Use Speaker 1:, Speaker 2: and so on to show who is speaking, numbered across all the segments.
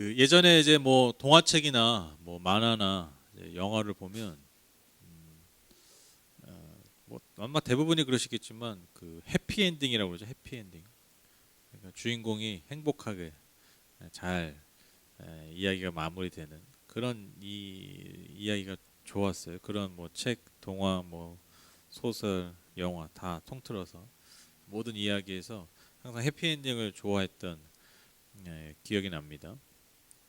Speaker 1: 그 예전에 이제 뭐 동화책이나 뭐 만화나 이제 영화를 보면 뭐 아마 대부분이 그러시겠지만 그 해피엔딩이라고 그러죠. 해피엔딩. 그러니까 주인공이 행복하게 잘 이야기가 마무리되는 그런 이야기가 좋았어요. 그런 뭐 책, 동화, 뭐 소설, 영화 다 통틀어서 모든 이야기에서 항상 해피엔딩을 좋아했던 기억이 납니다.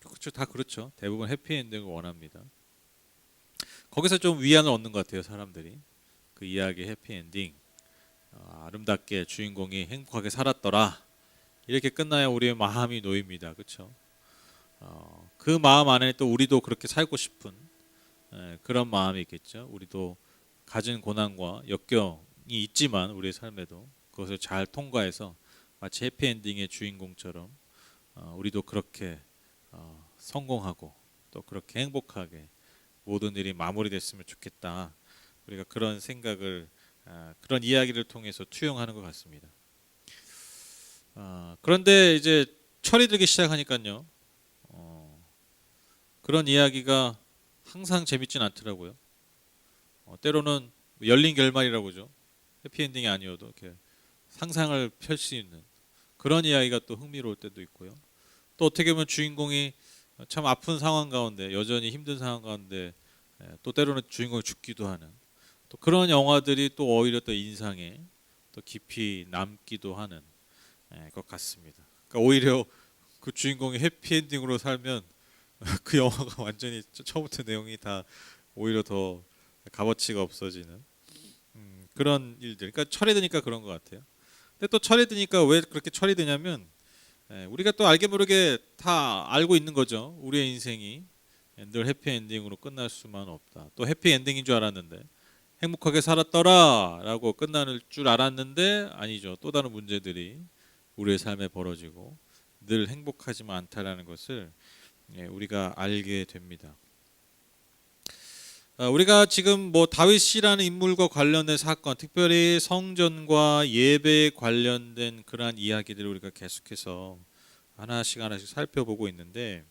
Speaker 1: 그렇죠, 다 그렇죠. 대부분 해피엔딩을 원합니다. 거기서 좀 위안을 얻는 것 같아요, 사람들이. 그 이야기의 해피엔딩. 아름답게 주인공이 행복하게 살았더라. 이렇게 끝나야 우리의 마음이 놓입니다. 그렇죠? 그 마음 안에 또 우리도 그렇게 살고 싶은 그런 마음이 있겠죠. 우리도 가진 고난과 역경이 있지만 우리의 삶에도 그것을 잘 통과해서 마치 해피엔딩의 주인공처럼 우리도 그렇게 성공하고 또 그렇게 행복하게 모든 일이 마무리됐으면 좋겠다. 우리가 그런 생각을 그런 이야기를 통해서 투영하는 것 같습니다. 그런데 이제 철이 들기 시작하니까요. 그런 이야기가 항상 재밌진 않더라고요. 때로는 열린 결말이라고 그러죠. 해피엔딩이 아니어도 이렇게 상상을 펼 수 있는 그런 이야기가 또 흥미로울 때도 있고요. 또 어떻게 보면 주인공이 참 아픈 상황 가운데 여전히 힘든 상황 가운데 또 때로는 주인공이 죽기도 하는 또 그런 영화들이 또 오히려 또 인상에 또 깊이 남기도 하는 것 같습니다. 그러니까 오히려 그 주인공이 해피엔딩으로 살면 그 영화가 완전히 처음부터 내용이 다 오히려 더 값어치가 없어지는 그런 일들. 그러니까 철이 드니까 그런 것 같아요. 근데 또 철이 드니까 왜 그렇게 철이 드냐면 우리가 또 알게 모르게 다 알고 있는 거죠. 우리의 인생이 늘 해피엔딩으로 끝날 수만 없다. 또 해피엔딩인 줄 알았는데 행복하게 살았더라라고 끝나는 줄 알았는데 아니죠. 또 다른 문제들이 우리의 삶에 벌어지고 늘 행복하지만 않다라는 것을 우리가 알게 됩니다. 우리가 지금 뭐 다윗이라는 인물과 관련된 사건, 특별히 성전과 예배에 관련된 그러한 이야기들을 우리가 계속해서 하나씩 살펴보고 있는데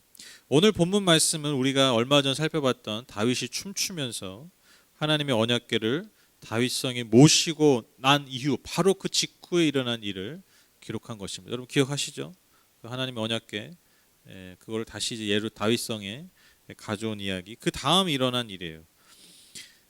Speaker 1: 오늘 본문 말씀은 우리가 얼마 전 살펴봤던 다윗이 춤추면서 하나님의 언약궤를 다윗성에 모시고 난 이후 바로 그 직후에 일어난 일을 기록한 것입니다. 여러분 기억하시죠? 그 하나님의 언약궤 그걸 다시 이제 예루 다윗성에 가져온 이야기. 그 다음 일어난 일이에요.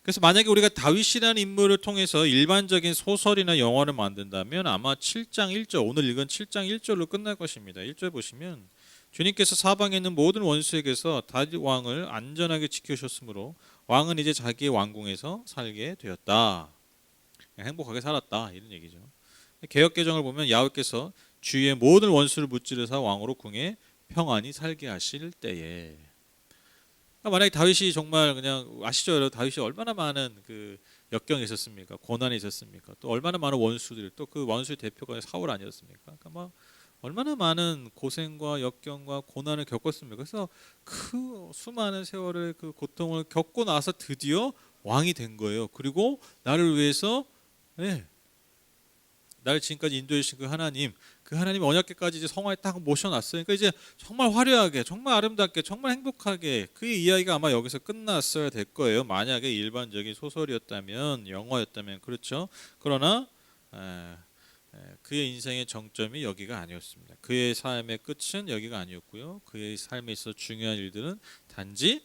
Speaker 1: 그래서 만약에 우리가 다윗이라는 인물을 통해서 일반적인 소설이나 영화를 만든다면 아마 7장 1절 오늘 읽은 7장 1절로 끝날 것입니다. 1절 보시면 주님께서 사방에 있는 모든 원수에게서 다윗 왕을 안전하게 지키셨으므로 왕은 이제 자기의 왕궁에서 살게 되었다. 행복하게 살았다 이런 얘기죠. 개역개정을 보면 야훼께서 주위의 모든 원수를 무찌르사 왕으로 궁에 평안히 살게 하실 때에 만약에 다윗이 정말 그냥 아시죠? 여러분 다윗이 얼마나 많은 그 역경이 있었습니까? 고난이 있었습니까? 또 얼마나 많은 원수들 또 그 원수의 대표가 사울 아니었습니까? 그러니까 막 얼마나 많은 고생과 역경과 고난을 겪었습니까? 그래서 그 수많은 세월의 그 고통을 겪고 나서 드디어 왕이 된 거예요. 그리고 나를 위해서 나를 지금까지 인도해 주신 그 하나님 언약궤까지 이제 성화에 딱 모셔놨어요. 그러니까 이제 정말 화려하게, 정말 아름답게, 정말 행복하게 그 이야기가 아마 여기서 끝났어야 될 거예요. 만약에 일반적인 소설이었다면, 영화였다면 그렇죠. 그러나 그의 인생의 정점이 여기가 아니었습니다. 그의 삶의 끝은 여기가 아니었고요. 그의 삶에 있어 중요한 일들은 단지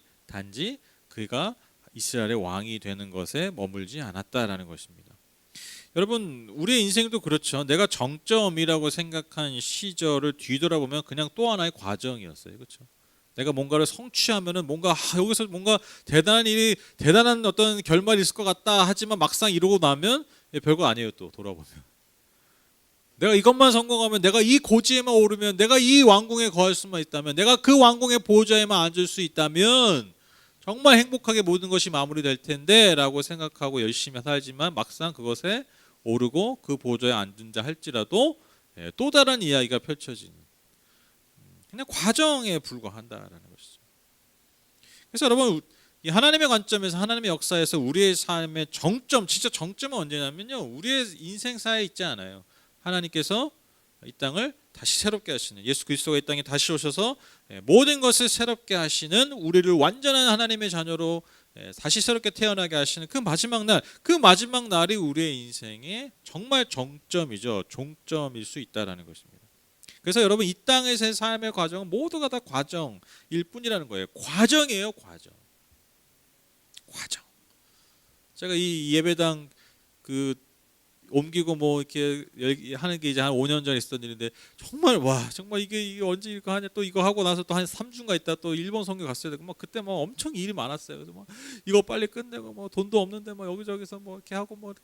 Speaker 1: 그가 이스라엘의 왕이 되는 것에 머물지 않았다라는 것입니다. 여러분 우리의 인생도 그렇죠. 내가 정점이라고 생각한 시절을 뒤돌아보면 그냥 또 하나의 과정이었어요. 그렇죠? 내가 뭔가를 성취하면은 뭔가 여기서 뭔가 대단한 어떤 결말이 있을 것 같다 하지만 막상 이루고 나면 별거 아니에요. 또 돌아보면 내가 이것만 성공하면 내가 이 고지에만 오르면 내가 이 왕궁에 거할 수만 있다면 내가 그 왕궁의 보좌에만 앉을 수 있다면 정말 행복하게 모든 것이 마무리될 텐데 라고 생각하고 열심히 살지만 막상 그것에 오르고 그 보좌에 앉은 자 할지라도 또 다른 이야기가 펼쳐지는 그냥 과정에 불과한다라는 것이죠. 그래서 여러분 이 하나님의 관점에서 하나님의 역사에서 우리의 삶의 정점 진짜 정점은 언제냐면요 우리의 인생사에 있지 않아요. 하나님께서 이 땅을 다시 새롭게 하시는, 예수 그리스도가 이 땅에 다시 오셔서 모든 것을 새롭게 하시는, 우리를 완전한 하나님의 자녀로 다시 새롭게 태어나게 하시는 그 마지막 날, 그 마지막 날이 우리의 인생의 정말 정점이죠. 종점일 수 있다는 것입니다. 그래서 여러분, 이 땅에서의 삶의 과정은 모두가 다 과정일 뿐이라는 거예요. 과정이에요, 과정. 제가 이 예배당 옮기고 뭐 이렇게 하는 게 이제 한 5년 전에 있었던 일인데, 정말 정말 이게 언제 이거 하냐, 또 이거 하고 나서 또 한 3주인가 있다 또 일본 선교 갔어야 되고, 막 그때 막 엄청 일이 많았어요. 그래서 막 이거 빨리 끝내고, 뭐 돈도 없는데 막 여기저기서 뭐 이렇게 하고, 뭐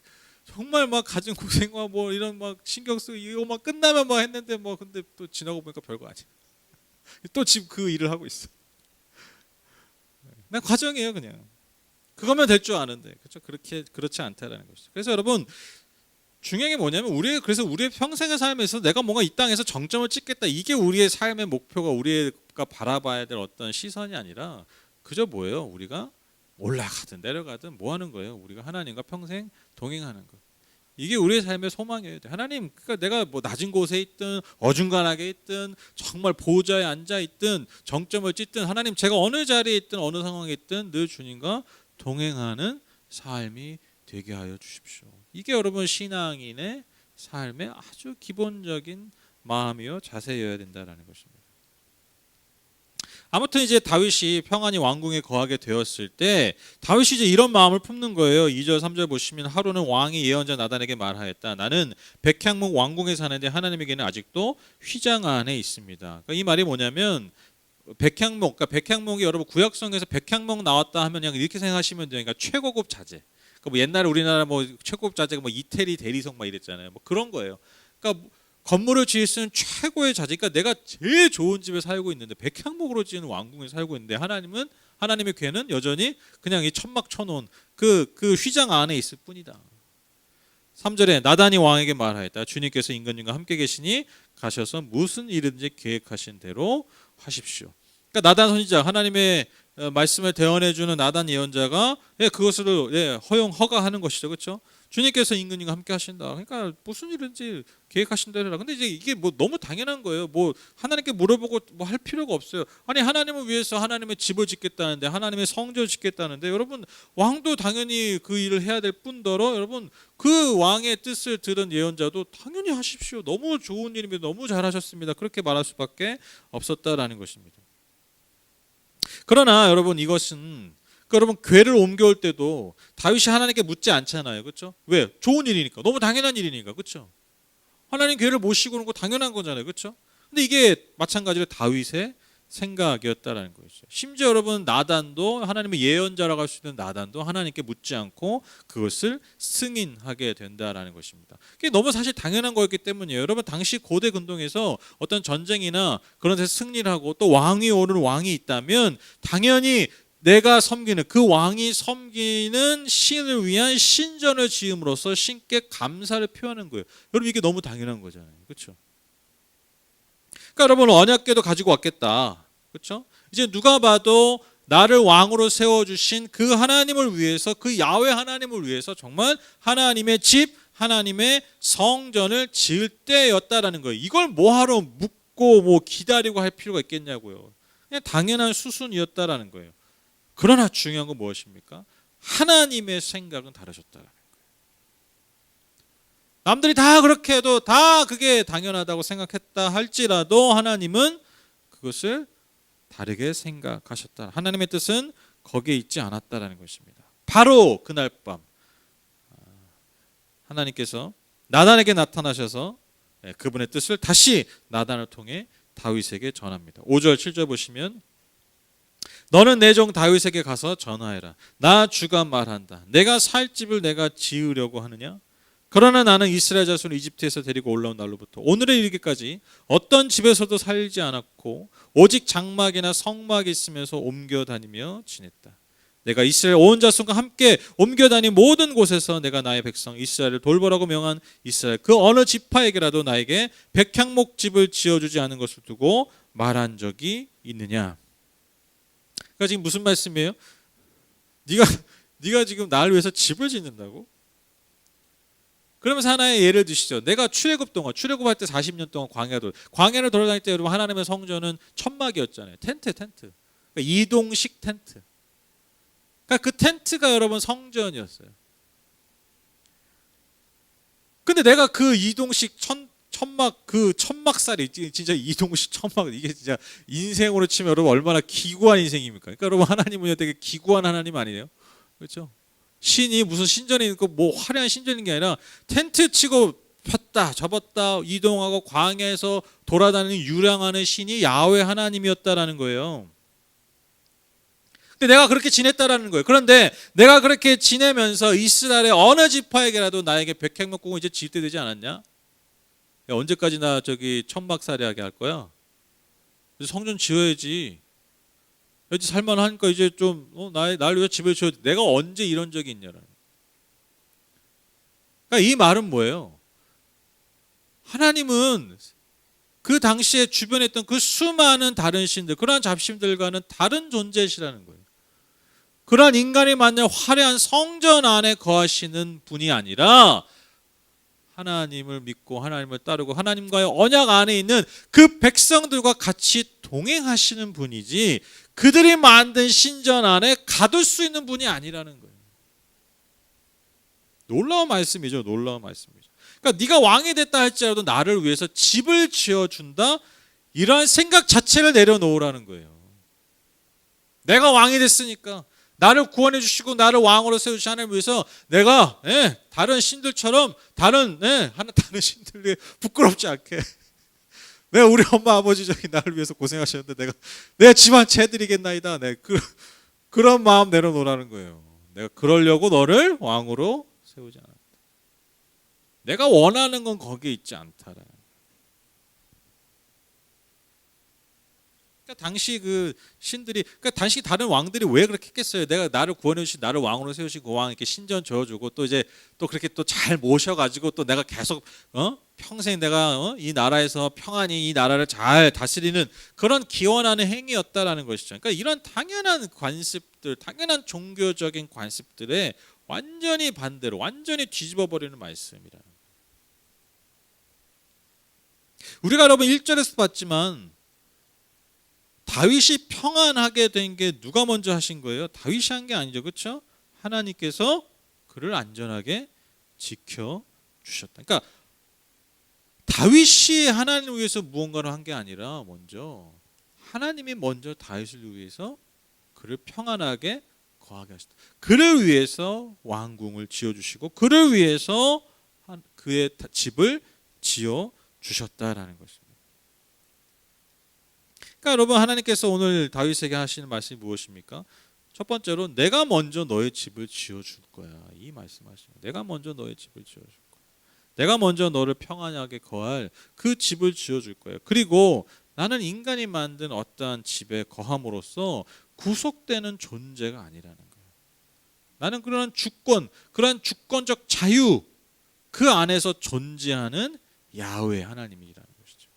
Speaker 1: 정말 막 가진 고생과 뭐 이런 막 신경 쓰고, 이거 막 끝나면 막 했는데, 뭐 근데 또 지나고 보니까 별거 아니야. 또 지금 그 일을 하고 있어. 그냥 과정이에요, 그냥. 그거면 될 줄 아는데, 그렇죠? 그렇지 않다라는 것이죠. 그래서 여러분, 중요한 게 뭐냐면, 그래서 우리의 평생의 삶에서 내가 뭔가 이 땅에서 정점을 찍겠다, 이게 우리의 삶의 목표가, 우리가 바라봐야 될 어떤 시선이 아니라, 그저 뭐예요? 우리가 올라가든 내려가든 뭐 하는 거예요? 우리가 하나님과 평생 동행하는 것. 이게 우리의 삶의 소망이어야 돼. 하나님, 그러니까 내가 뭐 낮은 곳에 있든 어중간하게 있든 정말 보좌에 앉아 있든 정점을 찍든, 하나님, 제가 어느 자리에 있든 어느 상황에 있든 늘 주님과 동행하는 삶이 되게 하여 주십시오. 이게 여러분, 신앙인의 삶의 아주 기본적인 마음이요 자세여야 된다라는 것입니다. 아무튼 이제 다윗이 평안히 왕궁에 거하게 되었을 때, 다윗이 이제 이런 마음을 품는 거예요. 2절 3절 보시면, 하루는 왕이 예언자 나단에게 말하였다. 나는 백향목 왕궁에 사는데 하나님에게는 아직도 휘장 안에 있습니다. 그러니까 이 말이 뭐냐면, 그러니까 백향목이 여러분 구약성에서 백향목 나왔다 하면 그냥 이렇게 생각하시면 돼요. 그러니까 최고급 자재. 그러니까 뭐 옛날에 우리나라 뭐 최고급 자재가 뭐 이태리 대리석 막 이랬잖아요. 뭐 그런 거예요. 그러니까 건물을 지을 수 있는 최고의 자재. 그러니까 내가 제일 좋은 집에 살고 있는데, 백향목으로 지은 왕궁에 살고 있는데, 하나님의 괴는 여전히 그냥 이 천막 쳐놓은 그 휘장 안에 있을 뿐이다. 3절에 나단이 왕에게 말하였다. 주님께서 임금님과 함께 계시니 가셔서 무슨 일든지 계획하신 대로 하십시오. 그러니까 나단 선지자, 하나님의 말씀을 대언해주는 나단 예언자가 그것을 허가하는 것이죠, 그렇죠? 주님께서 임금님과 함께 하신다. 그러니까 무슨 일인지 계획하신 대로라. 근데 이제 이게 뭐 너무 당연한 거예요. 뭐 하나님께 물어보고 뭐 할 필요가 없어요. 아니, 하나님을 위해서 하나님의 집을 짓겠다는데, 하나님의 성전을 짓겠다는데, 여러분, 왕도 당연히 그 일을 해야 될 뿐더러, 여러분, 그 왕의 뜻을 들은 예언자도 당연히 하십시오. 너무 좋은 일입니다. 너무 잘하셨습니다. 그렇게 말할 수밖에 없었다라는 것입니다. 그러나 여러분, 이것은 여러분, 궤를 옮겨올 때도 다윗이 하나님께 묻지 않잖아요, 그렇죠? 왜? 좋은 일이니까, 너무 당연한 일이니까, 그렇죠? 하나님 궤를 모시고 오는 거 당연한 거잖아요, 그렇죠? 근데 이게 마찬가지로 다윗의 생각이었다라는 거죠. 심지어 여러분, 나단도, 하나님의 예언자라고 할 수 있는 나단도 하나님께 묻지 않고 그것을 승인하게 된다라는 것입니다. 그게 너무 사실 당연한 거였기 때문이에요. 여러분, 당시 고대 근동에서 어떤 전쟁이나 그런 데서 승리를 하고 또 왕이 오른 왕이 있다면, 당연히 내가 섬기는 그 왕이 섬기는 신을 위한 신전을 지음으로써 신께 감사를 표하는 거예요. 여러분, 이게 너무 당연한 거잖아요, 그렇죠? 그러니까 여러분, 언약궤도 가지고 왔겠다, 그렇죠? 이제 누가 봐도 나를 왕으로 세워주신 그 하나님을 위해서, 그 야훼 하나님을 위해서 정말 하나님의 집, 하나님의 성전을 지을 때였다라는 거예요. 이걸 뭐하러 묻고 뭐 기다리고 할 필요가 있겠냐고요. 그냥 당연한 수순이었다라는 거예요. 그러나 중요한 건 무엇입니까? 하나님의 생각은 다르셨다라는 거예요. 남들이 다 그렇게 해도, 다 그게 당연하다고 생각했다 할지라도, 하나님은 그것을 다르게 생각하셨다. 하나님의 뜻은 거기에 있지 않았다라는 것입니다. 바로 그날 밤 하나님께서 나단에게 나타나셔서 그분의 뜻을 다시 나단을 통해 다윗에게 전합니다. 5절 7절 보시면, 너는 내 종 다윗에게 가서 전하해라. 나 주가 말한다. 내가 살 집을 내가 지으려고 하느냐? 그러나 나는 이스라엘 자손을 이집트에서 데리고 올라온 날로부터 오늘에 이르기까지 어떤 집에서도 살지 않았고, 오직 장막이나 성막이 있으면서 옮겨 다니며 지냈다. 내가 이스라엘 온 자손과 함께 옮겨 다닌 모든 곳에서 내가 나의 백성 이스라엘을 돌보라고 명한 이스라엘 그 어느 지파에게라도 나에게 백향목 집을 지어주지 않은 것을 두고 말한 적이 있느냐? 그러니까 지금 무슨 말씀이에요? 네가 지금 나를 위해서 집을 짓는다고? 그러면서 하나의 예를 드시죠. 내가 출애굽할 때 40년 동안 광야를 돌아다닐 때 여러분 하나님의 성전은 천막이었잖아요. 텐트. 그러니까 이동식 텐트. 그러니까 그 텐트가 여러분 성전이었어요. 근데 내가 그 이동식 천막 그 천막살이 진짜 이동식 천막 이게 진짜 인생으로 치면 여러분 얼마나 기구한 인생입니까? 그러니까 여러분 하나님은 되게 기구한 하나님 아니에요? 그렇죠? 신이 무슨 신전이 있고 뭐 화려한 신전인 게 아니라 텐트 치고 폈다 접었다 이동하고 광야에서 돌아다니는 유랑하는 신이 야훼 하나님이었다라는 거예요. 근데 내가 그렇게 지냈다라는 거예요. 그런데 내가 그렇게 지내면서 이스라엘의 어느 지파에게라도 나에게 백향목공을 이제 지을 때 되지 않았냐? 야, 언제까지나 저기 천막살이하게 할 거야? 성전 지어야지. 여기 살만하니까 이제 좀 날 위해 집을 지어. 내가 언제 이런 적이 있냐라는. 그러니까 이 말은 뭐예요? 하나님은 그 당시에 주변에 있던 그 수많은 다른 신들, 그러한 잡신들과는 다른 존재시라는 거예요. 그러한 인간이 만든 화려한 성전 안에 거하시는 분이 아니라 하나님을 믿고 하나님을 따르고 하나님과의 언약 안에 있는 그 백성들과 같이 동행하시는 분이지 그들이 만든 신전 안에 가둘 수 있는 분이 아니라는 거예요. 놀라운 말씀이죠. 그러니까 네가 왕이 됐다 할지라도 나를 위해서 집을 지어준다, 이러한 생각 자체를 내려놓으라는 거예요. 내가 왕이 됐으니까 나를 구원해 주시고 나를 왕으로 세우신 하나님을 위해서 내가 다른 신들처럼 다른 신들이 부끄럽지 않게 왜 우리 엄마 아버지 저기 나를 위해서 고생하셨는데 내가 집안 채드리겠나이다. 그런 마음 내려놓으라는 거예요. 내가 그러려고 너를 왕으로 세우지 않았다. 내가 원하는 건 거기에 있지 않다라. 그러니까 당시 그 신들이, 그러니까 당시 다른 왕들이 왜 그렇게 했겠어요? 내가 나를 구원해 주신 나를 왕으로 세우신 그 왕 이렇게 신전 지어주고 또 이제 또 그렇게 또 잘 모셔가지고 또 내가 계속 평생 내가 이 나라에서 평안히 이 나라를 잘 다스리는 그런 기원하는 행위였다라는 것이죠. 그러니까 이런 당연한 관습들, 당연한 종교적인 관습들에 완전히 반대로, 완전히 뒤집어 버리는 말씀이라. 우리가 여러분 1절에서 봤지만 다윗이 평안하게 된 게 누가 먼저 하신 거예요? 다윗이 한 게 아니죠. 그렇죠? 하나님께서 그를 안전하게 지켜주셨다. 그러니까 다윗이 하나님을 위해서 무언가를 한 게 아니라 먼저 하나님이 먼저 다윗을 위해서 그를 평안하게 거하게 하셨다. 그를 위해서 왕궁을 지어주시고 그를 위해서 그의 집을 지어주셨다라는 것입니다. 그러니까 여러분 하나님께서 오늘 다윗에게 하시는 말씀이 무엇입니까? 첫 번째로 내가 먼저 너의 집을 지어줄 거야. 이 말씀하시는 거예요. 내가 먼저 너의 집을 지어줄 거야. 내가 먼저 너를 평안하게 거할 그 집을 지어줄 거야. 그리고 나는 인간이 만든 어떠한 집에 거함으로써 구속되는 존재가 아니라는 거예요. 나는 그런 주권적 자유 그 안에서 존재하는 야훼 하나님이라는 것이죠.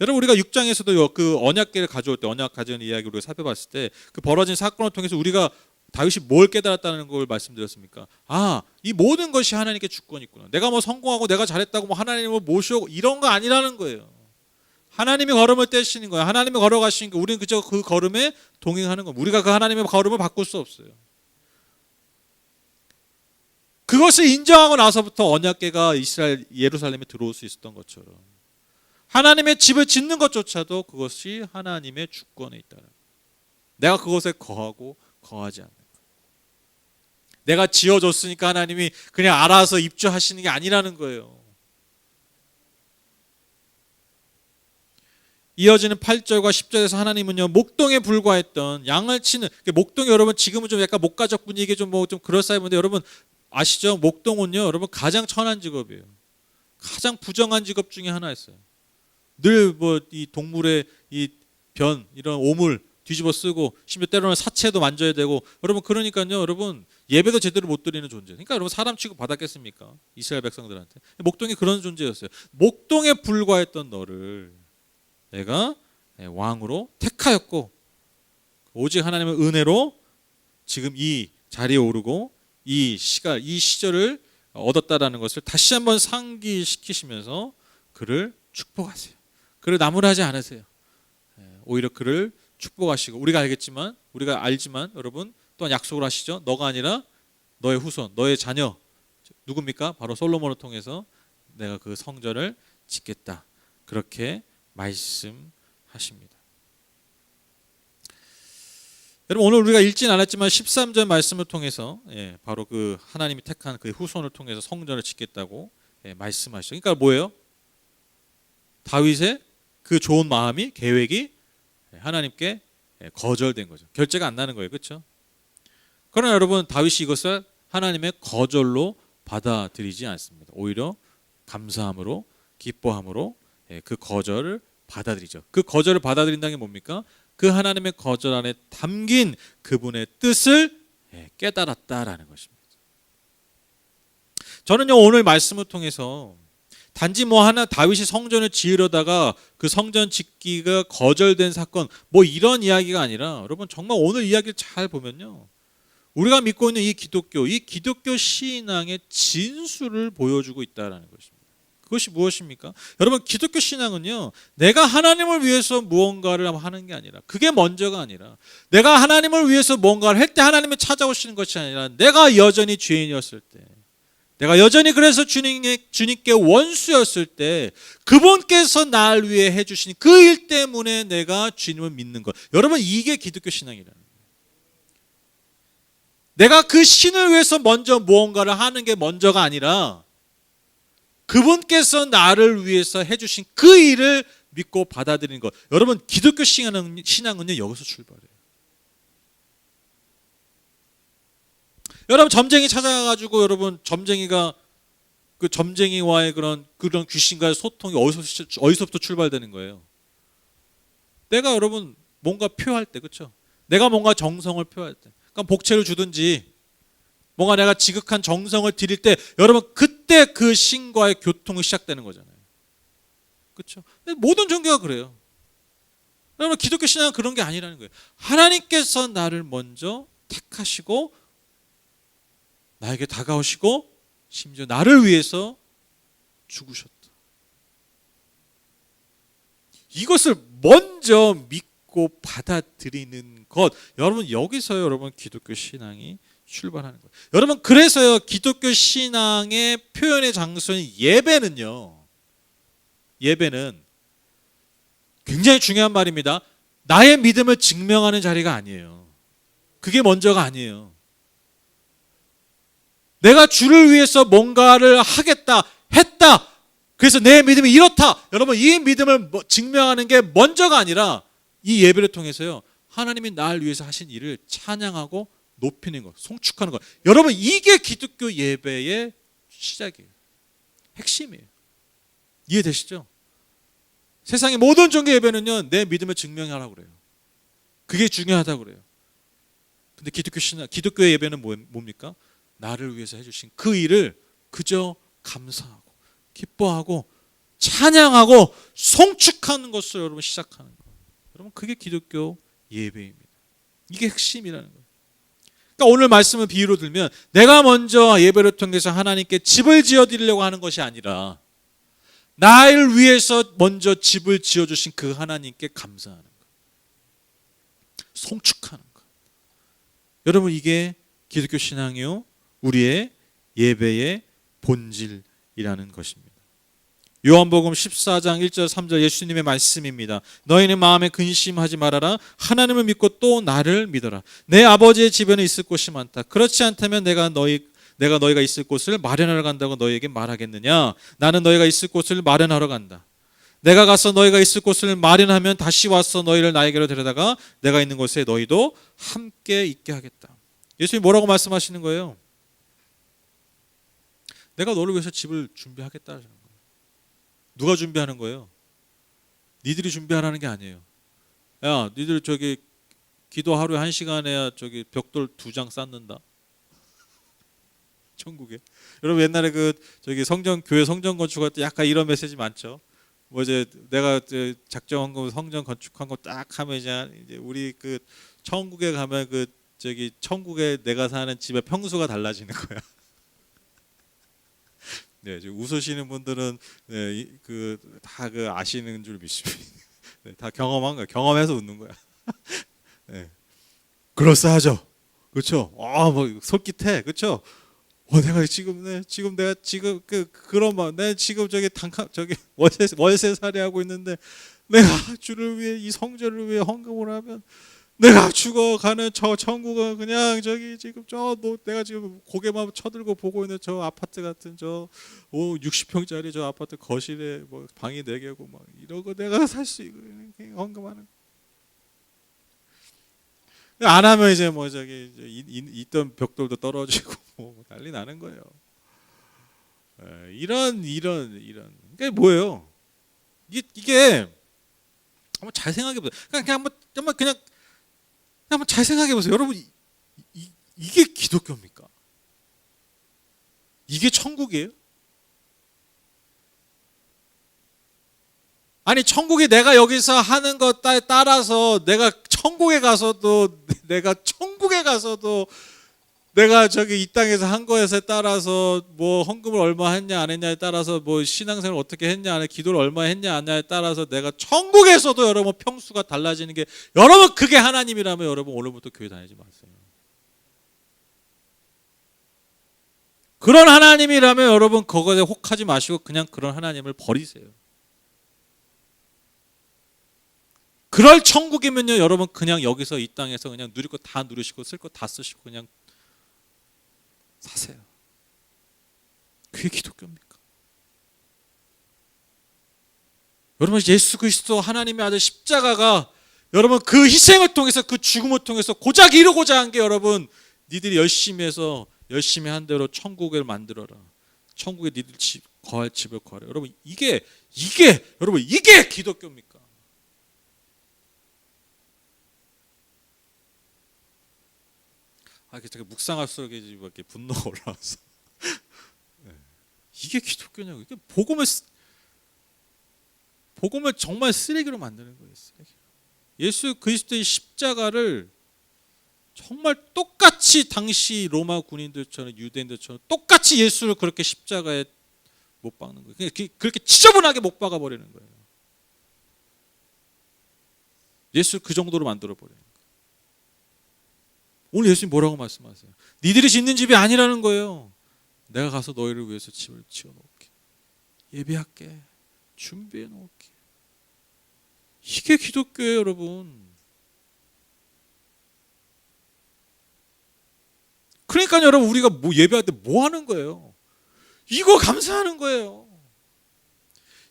Speaker 1: 여러분 우리가 6장에서도 그 언약궤를 가져올 때 언약 가져오는 이야기 우리가 살펴봤을 때 그 벌어진 사건을 통해서 우리가 다윗이 뭘 깨달았다는 걸 말씀드렸습니까? 이 모든 것이 하나님께 주권이 있구나. 내가 뭐 성공하고 내가 잘했다고 뭐 하나님을 모시고 이런 거 아니라는 거예요. 하나님이 걸음을 떼시는 거예요. 하나님이 걸어가시니까 우리는 그저 그 걸음에 동행하는 겁니다. 우리가 그 하나님의 걸음을 바꿀 수 없어요. 그것을 인정하고 나서부터 언약궤가 이스라엘 예루살렘에 들어올 수 있었던 것처럼 하나님의 집을 짓는 것조차도 그것이 하나님의 주권에 있다. 내가 그것에 거하고 거하지 않는 것. 내가 지어줬으니까 하나님이 그냥 알아서 입주하시는 게 아니라는 거예요. 이어지는 8절과 10절에서 하나님은요 목동에 불과했던 양을 치는, 목동이 여러분 지금은 좀 약간 목가적 분위기 좀 그럴싸해 보는데 여러분 아시죠? 목동은요 여러분 가장 천한 직업이에요. 가장 부정한 직업 중에 하나였어요. 늘 뭐 이 동물의 이 변 이런 오물 뒤집어 쓰고 심지어 때로는 사체도 만져야 되고 여러분 그러니까요 여러분 예배도 제대로 못 드리는 존재. 그러니까 여러분 사람 취급 받았겠습니까? 이스라엘 백성들한테. 목동이 그런 존재였어요. 목동에 불과했던 너를 내가 왕으로 택하였고 오직 하나님의 은혜로 지금 이 자리에 오르고 이 시절을 얻었다라는 것을 다시 한번 상기시키시면서 그를 축복하세요. 그를 나무라지 않으세요. 오히려 그를 축복하시고, 우리가 알지만 여러분 또한 약속을 하시죠. 너가 아니라 너의 후손, 너의 자녀, 누굽니까? 바로 솔로몬을 통해서 내가 그 성전을 짓겠다, 그렇게 말씀하십니다. 여러분, 오늘 우리가 읽진 않았지만 13절 말씀을 통해서 바로 그 하나님이 택한 그 후손을 통해서 성전을 짓겠다고 말씀하시죠. 그러니까 뭐예요? 다윗의 그 좋은 마음이, 계획이 하나님께 거절된 거죠. 결제가 안 나는 거예요. 그렇죠? 그러나 여러분, 다윗이 이것을 하나님의 거절로 받아들이지 않습니다. 오히려 감사함으로, 기뻐함으로 그 거절을 받아들이죠. 그 거절을 받아들인다는 게 뭡니까? 그 하나님의 거절 안에 담긴 그분의 뜻을 깨달았다라는 것입니다. 저는요, 오늘 말씀을 통해서 단지 다윗이 성전을 지으려다가 그 성전 짓기가 거절된 사건, 이런 이야기가 아니라, 여러분 정말 오늘 이야기를 잘 보면요, 우리가 믿고 있는 이 기독교 신앙의 진수를 보여주고 있다라는 것입니다. 그것이 무엇입니까? 여러분, 기독교 신앙은요, 내가 하나님을 위해서 무언가를 하는 게 아니라, 그게 먼저가 아니라, 내가 하나님을 위해서 뭔가를 할 때 하나님이 찾아오시는 것이 아니라, 내가 여전히 죄인이었을 때, 내가 여전히 그래서 주님께 원수였을 때 그분께서 나를 위해 해주신 그 일 때문에 내가 주님을 믿는 것. 여러분, 이게 기독교 신앙이라는 거예요. 내가 그 신을 위해서 먼저 무언가를 하는 게 먼저가 아니라, 그분께서 나를 위해서 해주신 그 일을 믿고 받아들이는 것. 여러분, 기독교 신앙은요, 여기서 출발해요. 여러분, 점쟁이 찾아가가지고, 여러분, 점쟁이가 그 점쟁이와의 그런 귀신과의 소통이 어디서부터 출발되는 거예요? 내가 여러분 뭔가 표할 때, 그렇죠? 내가 뭔가 정성을 표할 때, 그러니까 복채를 주든지 뭔가 내가 지극한 정성을 드릴 때, 여러분 그때 그 신과의 교통이 시작되는 거잖아요. 그렇죠? 모든 종교가 그래요. 여러분, 기독교 신앙은 그런 게 아니라는 거예요. 하나님께서 나를 먼저 택하시고 나에게 다가오시고 심지어 나를 위해서 죽으셨다. 이것을 먼저 믿고 받아들이는 것. 여러분, 여기서 여러분 기독교 신앙이 출발하는 거예요. 여러분, 그래서요, 기독교 신앙의 표현의 장소인 예배는요, 예배는 굉장히 중요한 말입니다. 나의 믿음을 증명하는 자리가 아니에요. 그게 먼저가 아니에요. 내가 주를 위해서 뭔가를 하겠다, 했다, 그래서 내 믿음이 이렇다. 여러분, 이 믿음을 증명하는 게 먼저가 아니라, 이 예배를 통해서요, 하나님이 나를 위해서 하신 일을 찬양하고 높이는 것, 송축하는 것. 여러분, 이게 기독교 예배의 시작이에요. 핵심이에요. 이해되시죠? 세상의 모든 종교 예배는요, 내 믿음을 증명하라고 그래요. 그게 중요하다고 그래요. 근데 기독교의 예배는 뭡니까? 나를 위해서 해주신 그 일을 그저 감사하고 기뻐하고 찬양하고 송축하는 것을 여러분 시작하는 거예요. 여러분, 그게 기독교 예배입니다. 이게 핵심이라는 거예요. 그러니까 오늘 말씀을 비유로 들면, 내가 먼저 예배를 통해서 하나님께 집을 지어드리려고 하는 것이 아니라, 나를 위해서 먼저 집을 지어주신 그 하나님께 감사하는 것, 송축하는 것. 여러분, 이게 기독교 신앙이요, 우리의 예배의 본질이라는 것입니다. 요한복음 14장 1절 3절 예수님의 말씀입니다. 너희는 마음에 근심하지 말아라. 하나님을 믿고 또 나를 믿어라. 내 아버지의 집에는 있을 곳이 많다. 그렇지 않다면 내가 너희가 있을 곳을 마련하러 간다고 너희에게 말하겠느냐? 나는 너희가 있을 곳을 마련하러 간다. 내가 가서 너희가 있을 곳을 마련하면 다시 와서 너희를 나에게로 데려다가 내가 있는 곳에 너희도 함께 있게 하겠다. 예수님이 뭐라고 말씀하시는 거예요? 내가 너를 위해서 집을 준비하겠다는 거예요. 누가 준비하는 거예요? 니들이 준비하라는 게 아니에요. 야, 니들 저기 기도 하루에 1시간에야 저기 벽돌 2장 쌓는다. 천국에. 여러분, 옛날에 저기 교회 성전 건축할 때 약간 이런 메시지 많죠. 이제 내가 작정한 거 성전 건축한 거 딱 하면 이제 우리 천국에 가면 저기 천국에 내가 사는 집의 평수가 달라지는 거야. 네, 지금 웃으시는 분들은 네, 다 아시는 줄 믿습니다. 네, 다 경험한 거야. 경험해서 웃는 거야. 네. 그럴싸하죠. 그렇죠? 뭐 솔깃해. 그렇죠? 내가 지금 내가 지금 그런 내 지금 저기 월세 살이하고 있는데 내가 주를 위해 이 성전을 위해 헌금을 하면 내가 죽어가는 저 천국은 그냥 저기 지금 내가 지금 고개만 쳐들고 보고 있는 저 아파트 같은 60평짜리 저 아파트 거실에 뭐 방이 4개고 막 이러고 내가 살 수 있고 헌금하는 안 하면 이제 뭐 저기 있던 벽돌도 떨어지고 뭐 난리 나는 거예요. 이런 그게 뭐예요? 이게 한번 잘 생각해 보세요. 그냥 한번 잘 생각해 보세요. 여러분 이게 기독교입니까? 이게 천국이에요? 아니 천국이 내가 여기서 하는 것 따라서 내가 천국에 가서도 내가 저기 이 땅에서 한 거에 따라서 뭐 헌금을 얼마 했냐 안 했냐에 따라서 뭐 신앙생활을 어떻게 했냐 안 했냐 기도를 얼마 했냐 안 했냐에 따라서 내가 천국에서도 여러분 평수가 달라지는 게 여러분 그게 하나님이라면 여러분 오늘부터 교회 다니지 마세요. 그런 하나님이라면 여러분 그것에 혹하지 마시고 그냥 그런 하나님을 버리세요. 그럴 천국이면요 여러분 그냥 여기서 이 땅에서 그냥 누릴 거 다 누리시고 쓸 거 다 쓰시고 그냥 사세요. 그게 기독교입니까? 여러분 예수 그리스도 하나님의 아들 십자가가 여러분 그 희생을 통해서 그 죽음을 통해서 고작 이루고자 한 게 여러분 니들이 열심히 해서 열심히 한 대로 천국을 만들어라. 천국에 니들 거할 집을 거하라. 여러분 이게 여러분 이게 기독교입니까? 되게 묵상할수록 이렇게 분노가 올라와서 이게 기독교냐고. 이게 복음을 정말 쓰레기로 만드는 거예요. 쓰레기. 예수 그리스도의 십자가를 정말 똑같이 당시 로마 군인들처럼 유대인들처럼 똑같이 예수를 그렇게 십자가에 못 박는 거예요. 그렇게 지저분하게 못 박아 버리는 거예요. 예수를 그 정도로 만들어 버려요. 오늘 예수님 뭐라고 말씀하세요? 니들이 짓는 집이 아니라는 거예요. 내가 가서 너희를 위해서 집을 지어 놓을게. 예배할게. 준비해 놓을게. 이게 기독교예요, 여러분. 그러니까 여러분 우리가 뭐 예배할 때 뭐 하는 거예요? 이거 감사하는 거예요.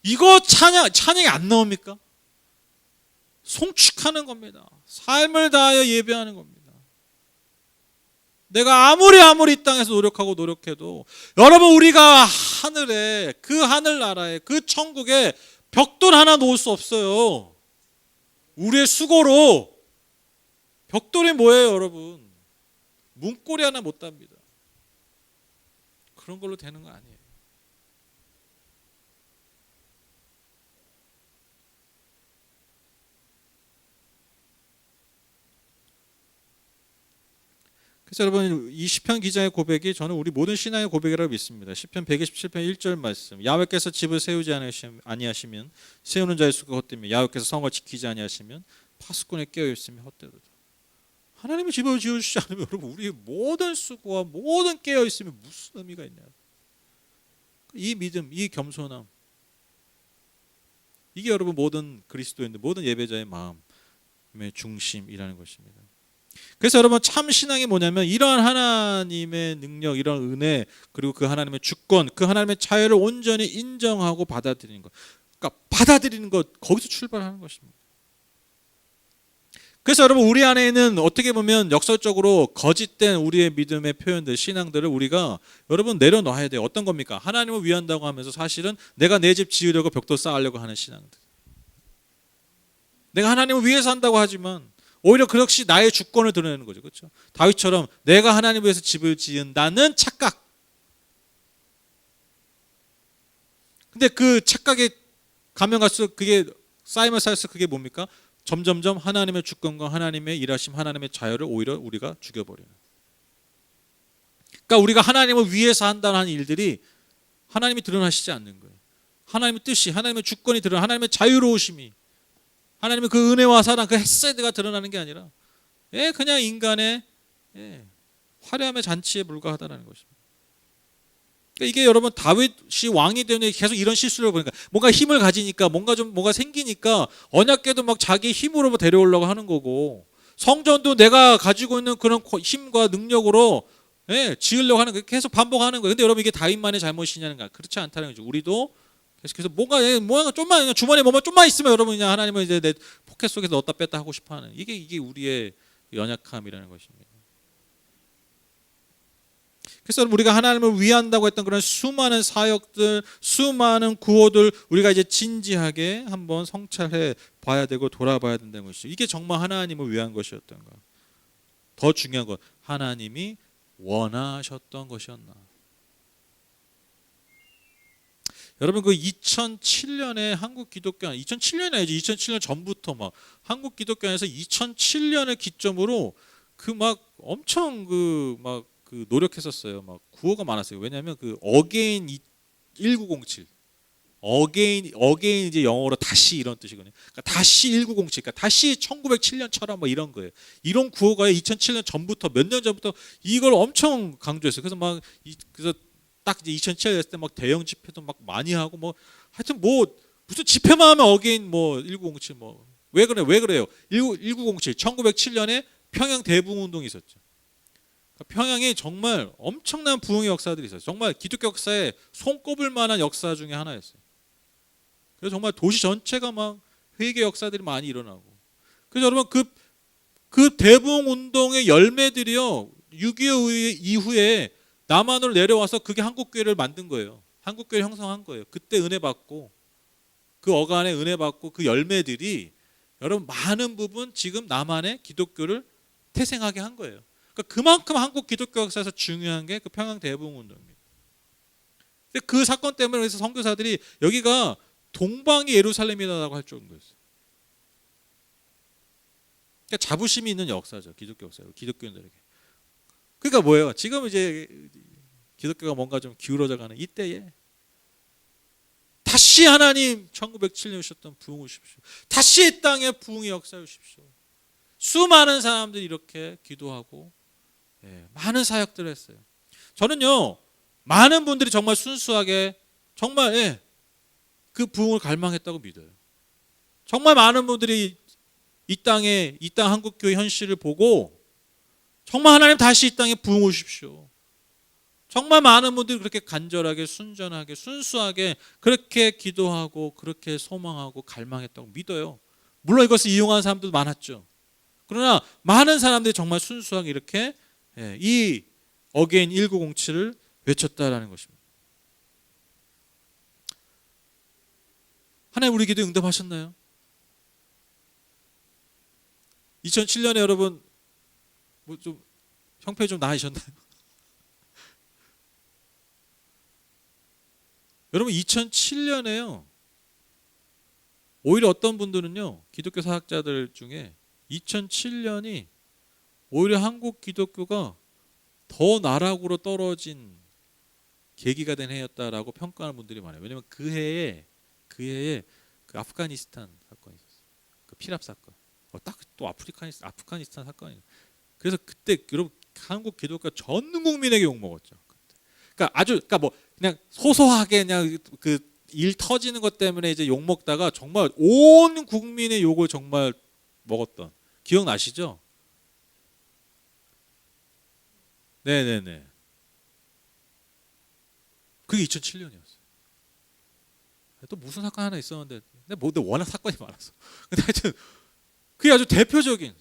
Speaker 1: 이거 찬양이 안 나옵니까? 송축하는 겁니다. 삶을 다하여 예배하는 겁니다. 내가 아무리 이 땅에서 노력해도 여러분 우리가 하늘에 그 하늘나라에 그 천국에 벽돌 하나 놓을 수 없어요. 우리의 수고로. 벽돌이 뭐예요 여러분? 문고리 하나 못 답니다. 그런 걸로 되는 거 아니에요. 그래서 여러분 이 시편 기자의 고백이 저는 우리 모든 신앙의 고백이라고 믿습니다. 시편 127편 1절 말씀. 야훼께서 집을 세우지 아니하시면 세우는 자의 수가 헛되며 야훼께서 성을 지키지 아니하시면 파수꾼에 깨어 있으면 헛되도다. 하나님이 집을 지어주시지 않으면 여러분 우리의 모든 수고와 모든 깨어 있으면 무슨 의미가 있나요? 이 믿음, 이 겸손함, 이게 여러분 모든 그리스도인들, 모든 예배자의 마음의 중심이라는 것입니다. 그래서 여러분 참 신앙이 뭐냐면 이러한 하나님의 능력, 이런 은혜, 그리고 그 하나님의 주권, 그 하나님의 자유를 온전히 인정하고 받아들이는 것. 그러니까 받아들이는 것, 거기서 출발하는 것입니다. 그래서 여러분 우리 안에 있는 어떻게 보면 역설적으로 거짓된 우리의 믿음의 표현들, 신앙들을 우리가 여러분 내려놔야 돼요. 어떤 겁니까? 하나님을 위한다고 하면서 사실은 내가 내 집 지으려고 벽돌 쌓으려고 하는 신앙들. 내가 하나님을 위해서 한다고 하지만 오히려 그것이 나의 주권을 드러내는 거죠. 그렇죠? 다윗처럼 내가 하나님을 위해서 집을 지은다는 착각. 근데 그 착각에 가면 갈수록 그게 쌓이면 쌓일수록 그게 뭡니까? 점점점 하나님의 주권과 하나님의 일하심, 하나님의 자유를 오히려 우리가 죽여버려요. 그러니까 우리가 하나님을 위해서 한다는 일들이 하나님이 드러나시지 않는 거예요. 하나님의 뜻이, 하나님의 주권이 드러나, 하나님의 자유로우심이, 하나님의 그 은혜와 사랑, 그 헤세드가 드러나는 게 아니라 그냥 인간의 화려함의 잔치에 불과하다는 것입니다. 그러니까 이게 여러분 다윗이 왕이 되는 계속 이런 실수를 보니까 뭔가 힘을 가지니까 뭔가 생기니까 언약궤도 막 자기 힘으로 데려오려고 하는 거고 성전도 내가 가지고 있는 그런 힘과 능력으로 지으려고 하는 거예요. 계속 반복하는 거예요. 근데 여러분 이게 다윗만의 잘못이냐는가? 그렇지 않다는 거죠. 우리도 계속해서 뭔가 좀만 그냥 주머니에 뭐만 좀만 있으면 여러분 그냥 하나님은 이제 내 포켓 속에 넣었다 뺐다 하고 싶어하는 이게 우리의 연약함이라는 것입니다. 그래서 우리가 하나님을 위한다고 했던 그런 수많은 사역들, 수많은 구호들 우리가 이제 진지하게 한번 성찰해 봐야 되고 돌아봐야 된다는 것이죠. 이게 정말 하나님을 위한 것이었던가? 더 중요한 건 하나님이 원하셨던 것이었나? 여러분 그 2007년에 한국 기독교 2007년이 아니지 2007년 전부터 막 한국 기독교에서 2007년을 기점으로 그 막 엄청 그 노력했었어요. 막 구호가 많았어요. 왜냐하면 그 어게인 1907 어게인 이제 영어로 다시 이런 뜻이거든요. 그러니까 다시 1907, 그러니까 다시 1907년처럼 뭐 이런 거예요. 이런 구호가 2007년 전부터 몇 년 전부터 이걸 엄청 강조했어요. 그래서 딱 이제 2007년 됐을 때 막 대형 집회도 막 많이 하고 뭐 하여튼 뭐 무슨 집회만 하면 어게인 뭐 1907 뭐 왜 그래요? 1907 1907년에 평양 대부흥 운동이 있었죠. 평양에 정말 엄청난 부흥의 역사들이 있어요. 정말 기독교 역사에 손꼽을 만한 역사 중에 하나였어요. 그래서 정말 도시 전체가 막 회개 역사들이 많이 일어나고. 그래서 여러분 그 대부흥 운동의 열매들이요 6.25 이후에 남한으로 내려와서 그게 한국교회를 만든 거예요. 한국교회를 형성한 거예요. 그때 은혜 받고 그 어간에 은혜 받고 그 열매들이 여러분 많은 부분 지금 남한의 기독교를 태생하게 한 거예요. 그러니까 그만큼 한국 기독교 역사에서 중요한 게 그 평양 대부흥 운동입니다. 그 사건 때문에 그래서 선교사들이 여기가 동방이 예루살렘이다라고 할 정도였어요. 그러니까 자부심이 있는 역사죠. 기독교 역사예요. 기독교인들에게. 그러니까 뭐예요? 지금 이제 기독교가 뭔가 좀 기울어져가는 이때에 다시 하나님 1907년에 오셨던 부흥을 주십시오. 다시 이 땅에 부흥의 역사를 주십시오. 수많은 사람들이 이렇게 기도하고 많은 사역들을 했어요. 저는요 많은 분들이 정말 순수하게 정말 그 부흥을 갈망했다고 믿어요. 정말 많은 분들이 이 땅 한국교회 현실을 보고 정말 하나님 다시 이 땅에 부흥을 주십시오. 정말 많은 분들이 그렇게 간절하게 순전하게 순수하게 그렇게 기도하고 그렇게 소망하고 갈망했다고 믿어요. 물론 이것을 이용한 사람들도 많았죠. 그러나 많은 사람들이 정말 순수하게 이렇게 이 어게인 1907을 외쳤다라는 것입니다. 하나님 우리 기도 응답하셨나요? 2007년에 여러분 뭐 좀 형편이 좀 나아지셨나요? 여러분 2007년에요. 오히려 어떤 분들은요. 기독교 사학자들 중에 2007년이 오히려 한국 기독교가 더 나락으로 떨어진 계기가 된 해였다라고 평가하는 분들이 많아요. 왜냐하면 그 해에 그 아프가니스탄 사건이 있었어요. 그 피랍 사건. 딱 또 아프가니스탄 사건이. 그래서 그때 여러분 한국 기독교가 전 국민에게 욕 먹었죠. 그러니까 뭐 그냥 소소하게 그냥 그 일 터지는 것 때문에 이제 욕 먹다가 정말 온 국민의 욕을 정말 먹었던 기억나시죠? 네네네. 그게 2007년이었어요. 또 무슨 사건 하나 있었는데, 근데 워낙 사건이 많아서. 근데 하여튼 그게 아주 대표적인.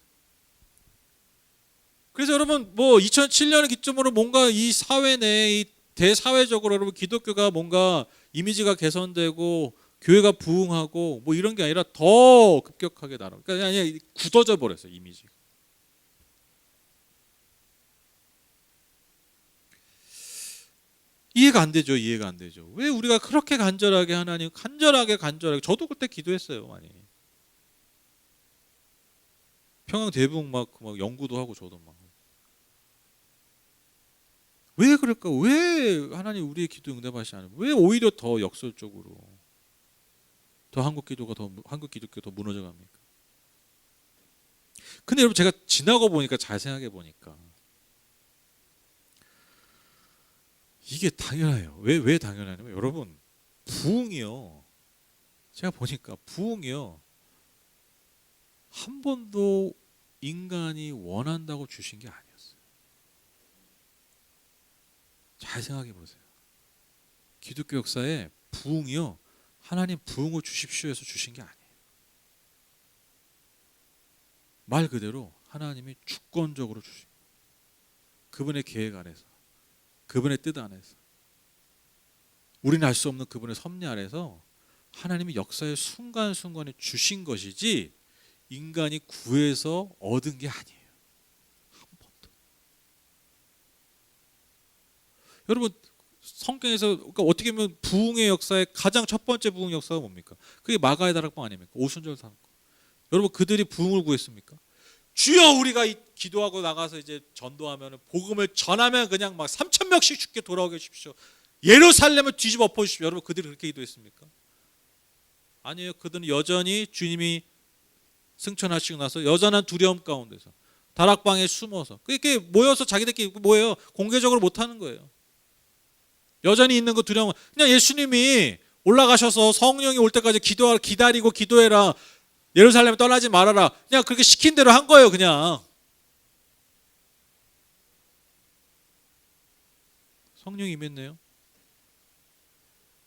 Speaker 1: 그래서 여러분 뭐 2007년을 기점으로 뭔가 이 사회 내에 이 대사회적으로 여러분 기독교가 뭔가 이미지가 개선되고 교회가 부흥하고 뭐 이런 게 아니라 더 급격하게 나눠. 그러니까 그냥 굳어져 버렸어요 이미지가. 이해가 안 되죠. 왜 우리가 그렇게 간절하게 하나님 간절하게 저도 그때 기도했어요 많이. 평양 대부흥 막 연구도 하고 저도 막. 왜 그럴까? 왜 하나님 우리의 기도 응답하시지 않아요? 왜 오히려 더 역설적으로 더 한국 기독교 더 무너져 갑니까? 근데 여러분 제가 지나고 보니까 잘 생각해 보니까 이게 당연해요. 왜 당연하냐면 여러분 부흥이요. 제가 보니까 부흥이요. 한 번도 인간이 원한다고 주신 게 아니었어요. 잘 생각해 보세요. 기독교 역사에 부흥이요. 하나님 부흥을 주십시오 해서 주신 게 아니에요. 말 그대로 하나님이 주권적으로 주신 거예요. 그분의 계획 안에서, 그분의 뜻 안에서, 우리는 알 수 없는 그분의 섭리 아래서 하나님이 역사의 순간순간에 주신 것이지 인간이 구해서 얻은 게 아니에요. 한 번도. 여러분 성경에서 그러니까 어떻게 보면 부흥의 역사의 가장 첫 번째 부흥 역사가 뭡니까? 그게 마가의 다락방 아닙니까? 오순절 사건. 여러분 그들이 부흥을 구했습니까? 주여 우리가 기도하고 나가서 이제 전도하면 복음을 전하면 그냥 막 3천 명씩 죽게 돌아오게 해주십시오. 예루살렘을 뒤집어 엎어주십시오. 여러분 그들이 그렇게 기도했습니까? 아니에요. 그들은 여전히 주님이 승천하시고 나서 여전한 두려움 가운데서 다락방에 숨어서 그렇게 모여서 자기들끼리 뭐예요? 공개적으로 못하는 거예요. 여전히 있는 거 두려움. 그냥 예수님이 올라가셔서 성령이 올 때까지 기다리고 기도해라. 예루살렘에 떠나지 말아라. 그냥 그렇게 시킨 대로 한 거예요. 그냥. 성령이 임했네요.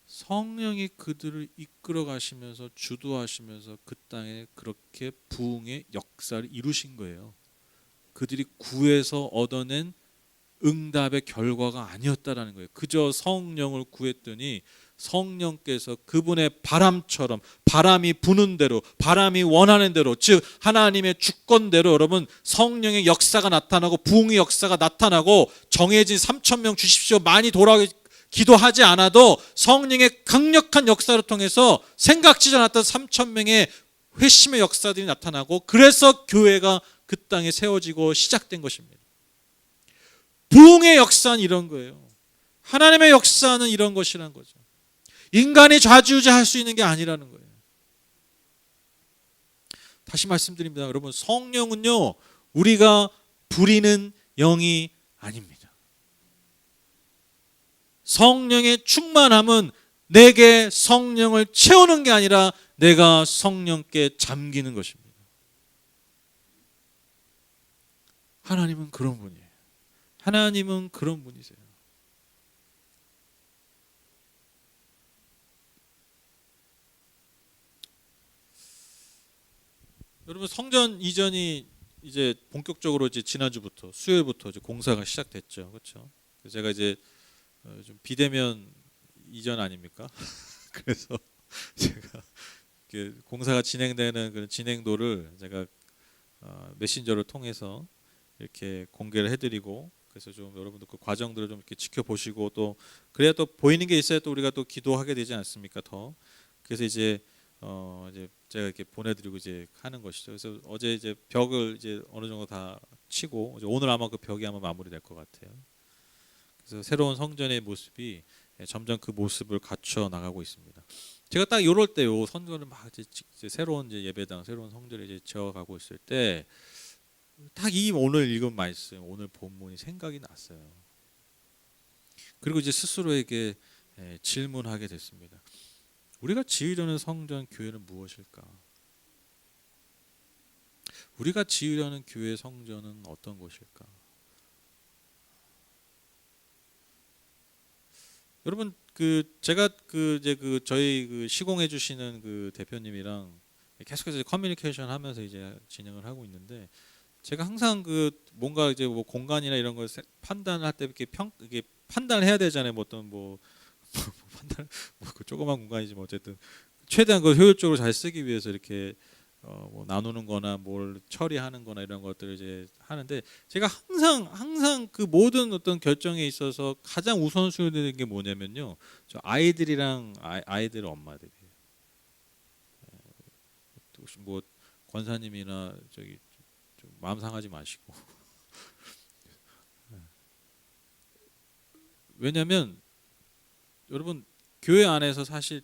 Speaker 1: 성령이 그들을 이끌어 가시면서 주도하시면서 그 땅에 그렇게 부흥의 역사를 이루신 거예요. 그들이 구해서 얻어낸 응답의 결과가 아니었다라는 거예요. 그저 성령을 구했더니 성령께서 그분의 바람처럼 바람이 부는 대로 바람이 원하는 대로 즉 하나님의 주권대로 여러분 성령의 역사가 나타나고 부흥의 역사가 나타나고 정해진 3천 명 주십시오 많이 돌아오게 기도하지 않아도 성령의 강력한 역사를 통해서 생각지도 않았던 3천 명의 회심의 역사들이 나타나고 그래서 교회가 그 땅에 세워지고 시작된 것입니다. 부흥의 역사는 이런 거예요. 하나님의 역사는 이런 것이라는 거죠. 인간이 좌지우지할 수 있는 게 아니라는 거예요. 다시 말씀드립니다. 여러분 성령은요 우리가 부리는 영이 아닙니다. 성령의 충만함은 내게 성령을 채우는 게 아니라 내가 성령께 잠기는 것입니다. 하나님은 그런 분이에요. 하나님은 그런 분이세요. 여러분 성전 이전이 이제 본격적으로 이제 지난주부터 수요일부터 이제 공사가 시작됐죠, 그렇죠? 제가 이제 좀 비대면 이전 아닙니까? 그래서 제가 공사가 진행되는 그런 진행도를 제가 메신저를 통해서 이렇게 공개를 해드리고 그래서 좀 여러분들 그 과정들을 좀 이렇게 지켜보시고 또 그래야 또 보이는 게 있어야 또 우리가 또 기도하게 되지 않습니까? 더 그래서 이제 제가 이렇게 보내드리고 이제 하는 것이죠. 그래서 어제 이제 벽을 이제 어느 정도 다 치고 이제 오늘 아마 그 벽이 아마 마무리될 것 같아요. 그래서 새로운 성전의 모습이 점점 그 모습을 갖춰 나가고 있습니다. 제가 딱 이럴 때요 선거를 막 이제 새로운 이제 예배당, 새로운 성전을 이제 지어가고 있을 때 딱 이 오늘 읽은 말씀, 오늘 본문이 생각이 났어요. 그리고 이제 스스로에게 질문하게 됐습니다. 우리가 지으려는 성전 교회는 무엇일까? 우리가 지으려는 교회 성전은 어떤 것일까? 여러분 제가 이제 저희 시공해 주시는 그 대표님이랑 계속해서 커뮤니케이션 하면서 이제 진행을 하고 있는데 제가 항상 뭔가 이제 뭐 공간이나 이런 걸 판단할 때 이게 판단을 해야 되잖아요. 뭐 어떤 판단 조그만 공간이지만 어쨌든 최대한 그 효율적으로 잘 쓰기 위해서 이렇게 뭐 나누는 거나 뭘 처리하는 거나 이런 것들을 이제 하는데 제가 항상 그 모든 어떤 결정에 있어서 가장 우선순위 되는 게 뭐냐면요. 저 아이들이랑 아이들 엄마들이에요. 혹시 뭐 권사님이나 저기 좀 마음 상하지 마시고 왜냐하면 여러분 교회 안에서 사실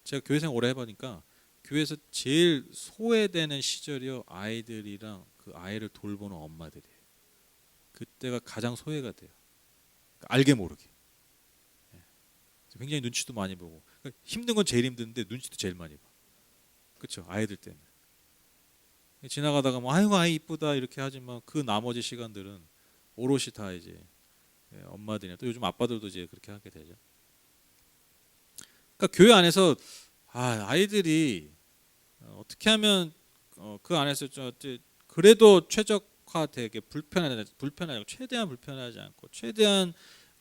Speaker 1: 제가 교회 생활 오래 해보니까 교회에서 제일 소외되는 시절이요 아이들이랑 그 아이를 돌보는 엄마들이에요. 그때가 가장 소외가 돼요. 알게 모르게. 굉장히 눈치도 많이 보고 그러니까 힘든 건 제일 힘든데 눈치도 제일 많이 봐. 그렇죠? 아이들 때문에 지나가다가 뭐 아이고 아이 이쁘다 이렇게 하지만 그 나머지 시간들은 오롯이 다 이제 엄마들이나 또 요즘 아빠들도 이제 그렇게 하게 되죠. 그러니까 교회 안에서 아이들이 어떻게 하면 그 안에서 좀 그래도 최적화되게 불편하지 최대한 불편하지 않고 최대한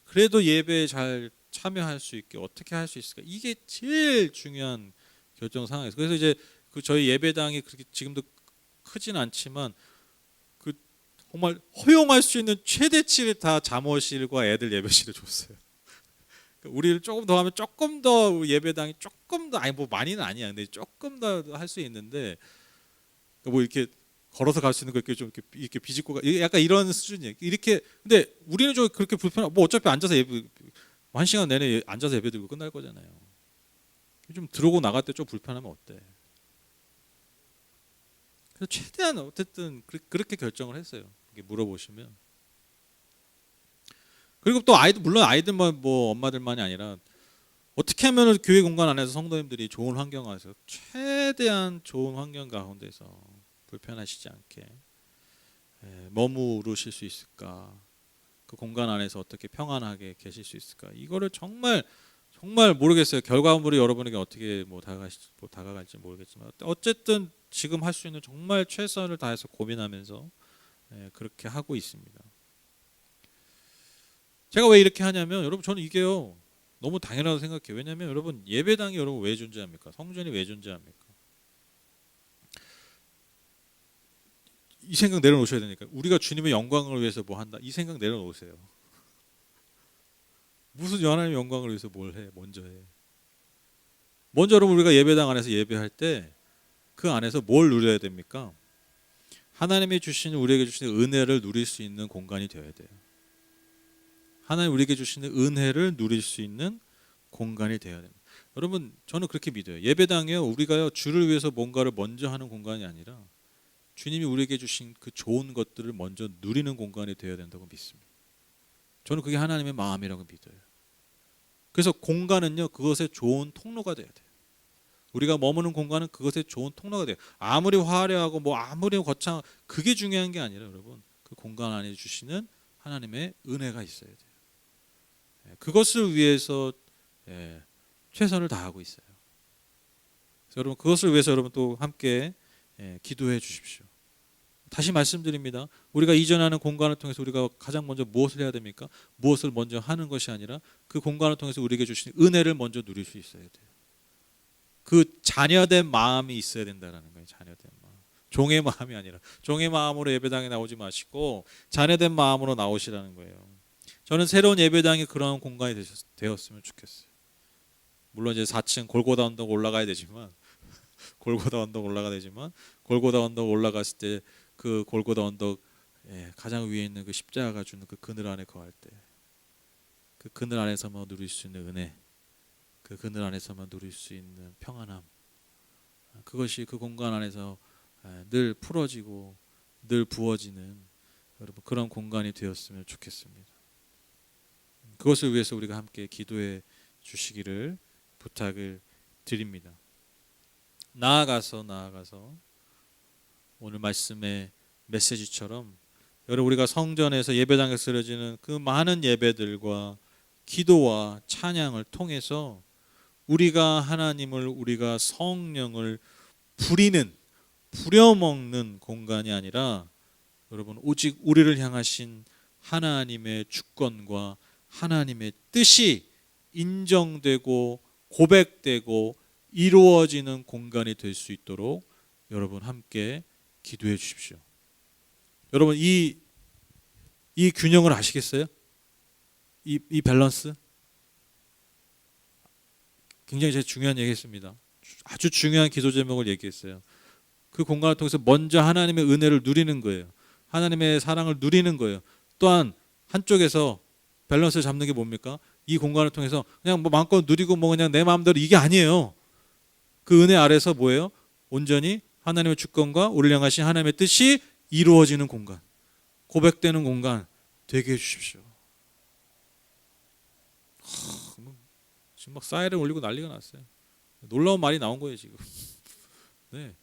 Speaker 1: 그래도 예배에 잘 참여할 수 있게 어떻게 할 수 있을까? 이게 제일 중요한 결정 상황이에요. 그래서 이제 그 저희 예배당이 그렇게 지금도 크진 않지만 그 정말 허용할 수 있는 최대치를 다 잠옷실과 애들 예배실을 줬어요. 우리를 조금 더 하면 조금 더 예배당이 조금 더 아니 뭐 많이는 아니야. 근데 조금 더 할 수 있는데 뭐 이렇게 걸어서 갈 수 있는 거 이렇게 좀 이렇게 비집고 약간 이런 수준이에요. 이렇게 근데 우리는 좀 그렇게 불편하. 뭐 어차피 앉아서 예배 1시간 내내 앉아서 예배 드리고 끝날 거잖아요. 좀 들어오고 나갈 때 좀 불편하면 어때? 그래서 최대한 어쨌든 그렇게 결정을 했어요. 물어보시면. 그리고 또 아이들 물론 아이들만 뭐 엄마들만이 아니라 어떻게 하면 교회 공간 안에서 성도님들이 좋은 환경 안에서 최대한 좋은 환경 가운데서 불편하시지 않게 머무르실 수 있을까? 그 공간 안에서 어떻게 평안하게 계실 수 있을까? 이거를 정말 모르겠어요. 결과물이 여러분에게 어떻게 다가갈지 모르겠지만 어쨌든 지금 할 수 있는 정말 최선을 다해서 고민하면서 그렇게 하고 있습니다. 제가 왜 이렇게 하냐면 여러분 저는 이게요 너무 당연하다고 생각해요. 왜냐하면 여러분 예배당이 여러분 왜 존재합니까? 성전이 왜 존재합니까? 이 생각 내려놓으셔야 되니까 우리가 주님의 영광을 위해서 뭐 한다 이 생각 내려놓으세요. 무슨 하나님의 영광을 위해서 뭘 해? 먼저 해. 먼저 여러분 우리가 예배당 안에서 예배할 때 그 안에서 뭘 누려야 됩니까? 하나님이 주시는 우리에게 주시는 은혜를 누릴 수 있는 공간이 되어야 돼요. 하나님 우리에게 주시는 은혜를 누릴 수 있는 공간이 되어야 됩니다. 여러분 저는 그렇게 믿어요. 예배당이요 우리가요 주를 위해서 뭔가를 먼저 하는 공간이 아니라 주님이 우리에게 주신 그 좋은 것들을 먼저 누리는 공간이 되어야 된다고 믿습니다. 저는 그게 하나님의 마음이라고 믿어요. 그래서 공간은요 그것의 좋은 통로가 돼야 돼요. 우리가 머무는 공간은 그것의 좋은 통로가 돼요. 아무리 화려하고 뭐 아무리 거창 그게 중요한 게 아니라 여러분 그 공간 안에 주시는 하나님의 은혜가 있어야 돼요. 그것을 위해서 최선을 다하고 있어요. 그래서 여러분 그것을 위해서 여러분 또 함께 기도해 주십시오. 다시 말씀드립니다. 우리가 이전하는 공간을 통해서 우리가 가장 먼저 무엇을 해야 됩니까? 무엇을 먼저 하는 것이 아니라 그 공간을 통해서 우리에게 주신 은혜를 먼저 누릴 수 있어야 돼요. 그 자녀된 마음이 있어야 된다는 거예요. 자녀된 마음. 종의 마음이 아니라 종의 마음으로 예배당에 나오지 마시고 자녀된 마음으로 나오시라는 거예요. 저는 새로운 예배당이 그런 공간이 되었으면 좋겠어요. 물론 이제 4층 골고다 언덕 올라가야 되지만 골고다 언덕 올라갔을 때 그 골고다 언덕 가장 위에 있는 그 십자가가 주는 그 그늘 안에 거할 때 그 그늘 안에서만 누릴 수 있는 은혜, 그 그늘 안에서만 누릴 수 있는 평안함, 그것이 그 공간 안에서 늘 풀어지고 늘 부어지는 여러분 그런 공간이 되었으면 좋겠습니다. 그것을 위해서 우리가 함께 기도해 주시기를 부탁을 드립니다. 나아가서 오늘 말씀의 메시지처럼 여러분 우리가 성전에서 예배당에서 드려지는 그 많은 예배들과 기도와 찬양을 통해서 우리가 하나님을 우리가 성령을 부려먹는 공간이 아니라 여러분 오직 우리를 향하신 하나님의 주권과 하나님의 뜻이 인정되고 고백되고 이루어지는 공간이 될 수 있도록 여러분 함께 기도해 주십시오. 여러분 이 균형을 아시겠어요? 이 밸런스 굉장히 제가 중요한 얘기했습니다. 아주 중요한 기도 제목을 얘기했어요. 그 공간을 통해서 먼저 하나님의 은혜를 누리는 거예요. 하나님의 사랑을 누리는 거예요. 또한 한쪽에서 밸런스를 잡는 게 뭡니까? 이 공간을 통해서 그냥 뭐 마음껏 누리고 뭐 그냥 내 마음대로 이게 아니에요. 그 은혜 아래서 뭐예요? 온전히 하나님의 주권과 우리를 향하신 하나님의 뜻이 이루어지는 공간, 고백되는 공간 되게 해주십시오. 지금 막 사이렌 울리고 난리가 났어요. 놀라운 말이 나온 거예요 지금. 네,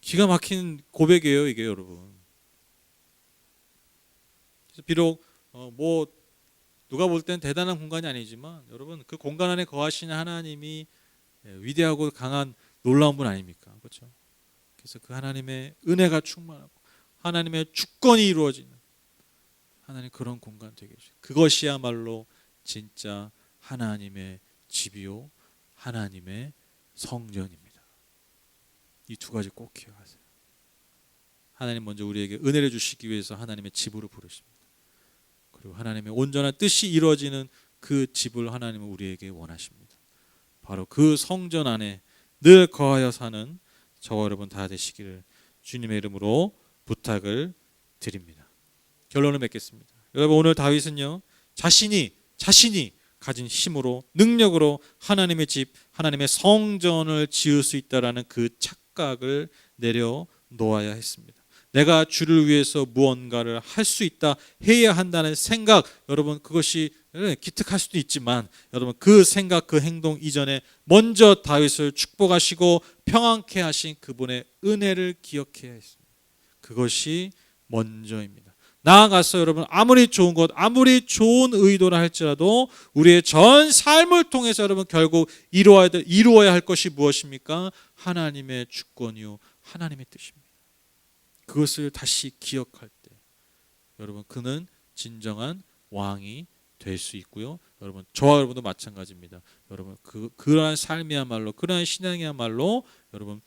Speaker 1: 기가 막힌 고백이에요 이게 여러분. 그래서 비록 뭐 누가 볼 땐 대단한 공간이 아니지만 여러분 그 공간 안에 거하시는 하나님이 위대하고 강한 놀라운 분 아닙니까? 그렇죠? 그래서 그 하나님의 은혜가 충만하고 하나님의 주권이 이루어지는 하나님 그런 공간 되게 해주세요. 그것이야말로 진짜 하나님의 집이요 하나님의 성전입니다. 이 두 가지 꼭 기억하세요. 하나님 먼저 우리에게 은혜를 주시기 위해서 하나님의 집으로 부르십니다. 그리고 하나님의 온전한 뜻이 이루어지는 그 집을 하나님은 우리에게 원하십니다. 바로 그 성전 안에 늘 거하여 사는 저와 여러분 다 되시기를 주님의 이름으로 부탁을 드립니다. 결론을 맺겠습니다. 여러분 오늘 다윗은요 자신이 가진 힘으로 능력으로 하나님의 집 하나님의 성전을 지을 수 있다라는 그 착각을 내려놓아야 했습니다. 내가 주를 위해서 무언가를 할 수 있다 해야 한다는 생각, 여러분 그것이 기특할 수도 있지만 여러분 그 생각 그 행동 이전에 먼저 다윗을 축복하시고 평안케 하신 그분의 은혜를 기억해야 했습니다. 그것이 먼저입니다. 나아가서 여러분 아무리 좋은 것 아무리 좋은 의도라 할지라도 우리의 전 삶을 통해서 여러분 결국 이루어야 할 것이 무엇입니까? 하나님의 주권이요 하나님의 뜻입니다. 그것을 다시 기억할 때 여러분 그는 진정한 왕이 될 수 있고요. 여러분 저와 여러분도 마찬가지입니다. 여러분 그러한 삶이야말로 그러한 신앙이야말로 여러분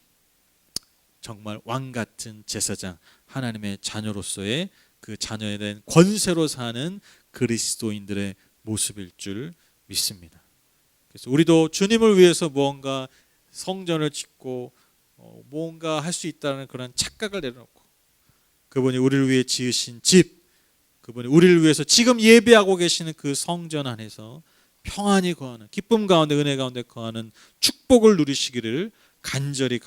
Speaker 1: 정말 왕 같은 제사장 하나님의 자녀로서의 그 자녀에 대한 권세로 사는 그리스도인들의 모습일 줄 믿습니다. 그래서 우리도 주님을 위해서 무언가 성전을 짓고 무언가 할 수 있다는 그런 착각을 내려놓고 그분이 우리를 위해 지으신 집, 그분이 우리를 위해서 지금 예배하고 계시는 그 성전 안에서 평안히 거하는 기쁨 가운데 은혜 가운데 거하는 축복을 누리시기를 간절히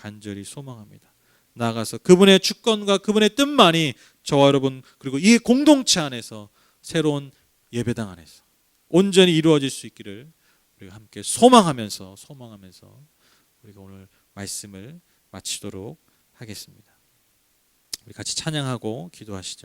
Speaker 1: 소망합니다. 나아가서 그분의 주권과 그분의 뜻만이 저와 여러분 그리고 이 공동체 안에서 새로운 예배당 안에서 온전히 이루어질 수 있기를 우리가 함께 소망하면서 우리가 오늘 말씀을 마치도록 하겠습니다. 우리 같이 찬양하고 기도하시죠.